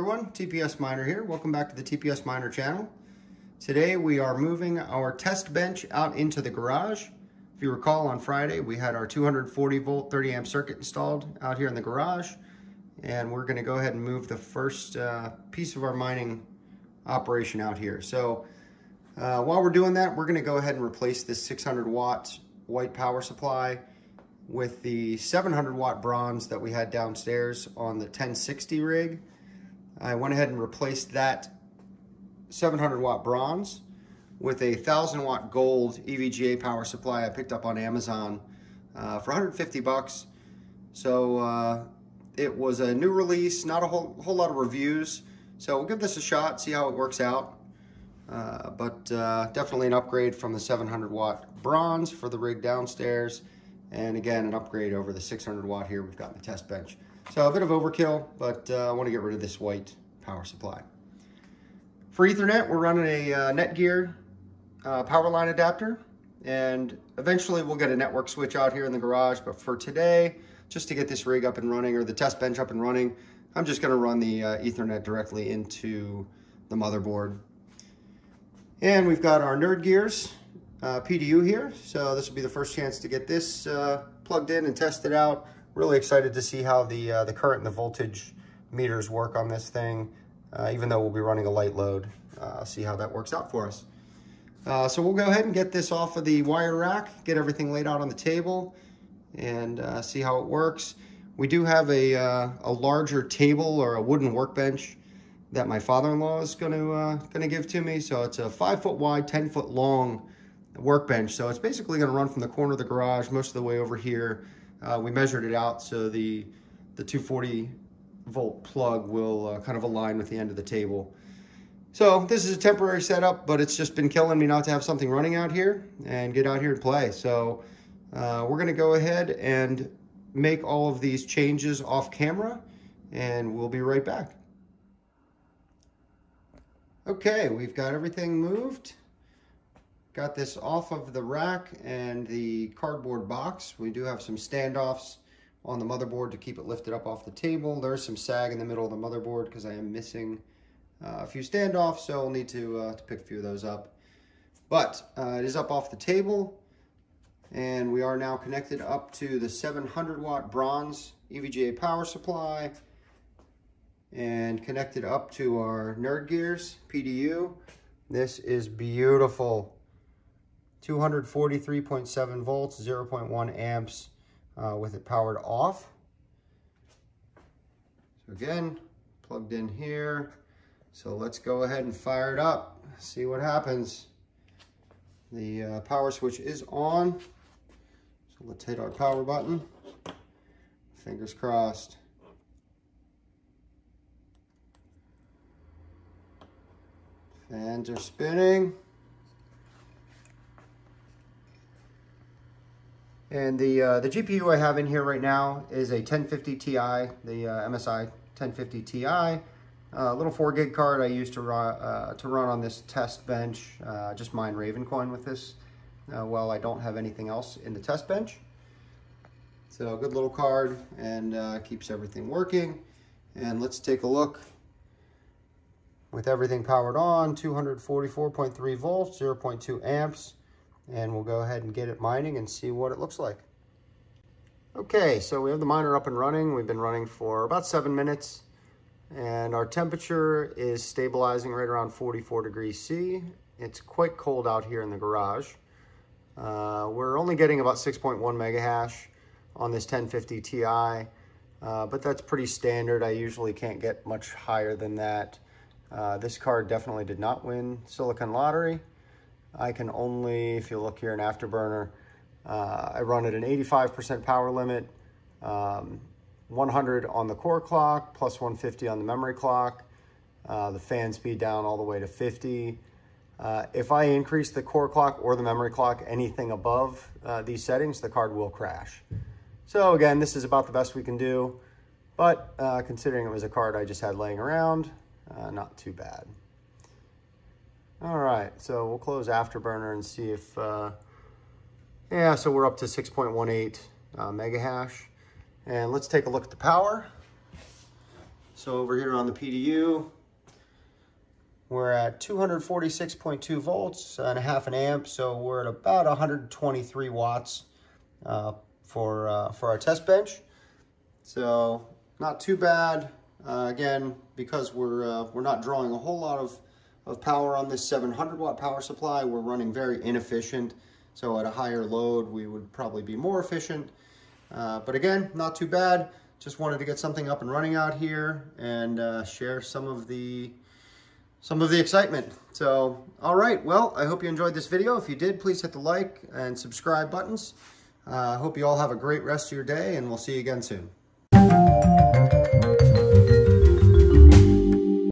everyone, TPS Miner here. Welcome back to the TPS Miner channel. Today we are moving our test bench out into the garage. If you recall, on Friday we had our 240 volt 30 amp circuit installed out here in the garage, and we're going to go ahead and move the first piece of our mining operation out here. So while we're doing that, we're going to go ahead and replace this 600 watt white power supply with the 700 watt bronze that we had downstairs on the 1060 rig. I went ahead and replaced that 700 watt bronze with a 1000 watt gold EVGA power supply I picked up on Amazon for 150 bucks. So it was a new release, not a whole lot of reviews. So we'll give this a shot, see how it works out. But definitely an upgrade from the 700 watt bronze for the rig downstairs. And again, an upgrade over the 600 watt here we've got in the test bench. So a bit of overkill, but I want to get rid of this white power supply. For Ethernet, we're running a Netgear power line adapter, and eventually we'll get a network switch out here in the garage. But for today, just to get this rig up and running, or the test bench up and running, I'm just going to run the Ethernet directly into the motherboard. And we've got our Nerd Gears PDU here, so this will be the first chance to get this plugged in and tested out. Really excited to see how the current and the voltage meters work on this thing, even though we'll be running a light load. See how that works out for us. So we'll go ahead and get this off of the wire rack, get everything laid out on the table, and see how it works. We do have a larger table or a wooden workbench that my father-in-law is gonna give to me. So it's a 5 foot wide, 10 foot long workbench. So it's basically going to run from the corner of the garage most of the way over here. We measured it out so the 240 volt plug will kind of align with the end of the table. So this is a temporary setup, but it's just been killing me not to have something running out here and get out here and play. So we're going to go ahead and make all of these changes off camera, and we'll be right back. Okay, we've got everything moved. Got this off of the rack and the cardboard box. We do have some standoffs on the motherboard to keep it lifted up off the table. There's some sag in the middle of the motherboard because I am missing a few standoffs, so I'll need to pick a few of those up. But it is up off the table, and we are now connected up to the 700 watt bronze EVGA power supply and connected up to our Nerd Gears PDU. This is beautiful. 243.7 volts, 0.1 amps with it powered off. So again, plugged in here. So let's go ahead and fire it up, see what happens. The power switch is on. So let's hit our power button. Fingers crossed. Fans are spinning. And the GPU I have in here right now is a 1050 Ti, the MSI 1050 Ti. Little 4 gig card I used to run on this test bench. Just mine BrandonCoin with this. Well, I don't have anything else in the test bench. So a good little card, and keeps everything working. And let's take a look. With everything powered on, 244.3 volts, 0.2 amps. And we'll go ahead and get it mining and see what it looks like. Okay, so we have the miner up and running. We've been running for about 7 minutes, and our temperature is stabilizing right around 44 degrees C. It's quite cold out here in the garage. We're only getting about 6.1 mega hash on this 1050 Ti, but that's pretty standard. I usually can't get much higher than that. This card definitely did not win Silicon Lottery. I can only, if you look here in Afterburner, I run at an 85% power limit, 100 on the core clock, plus 150 on the memory clock, the fan speed down all the way to 50. If I increase the core clock or the memory clock anything above these settings, the card will crash. So again, this is about the best we can do, but considering it was a card I just had laying around, not too bad. All right, so we'll close Afterburner and see if, yeah, so we're up to 6.18 mega hash. And let's take a look at the power. So over here on the PDU, we're at 246.2 volts and a half an amp. So we're at about 123 watts for our test bench. So not too bad. Again, because we're not drawing a whole lot of power on this 700 watt power supply, we're running very inefficient. So at a higher load, we would probably be more efficient. But again, not too bad. Just wanted to get something up and running out here and share some of the excitement. So, all right, well, I hope you enjoyed this video. If you did, please hit the like and subscribe buttons. I hope you all have a great rest of your day, and we'll see you again soon.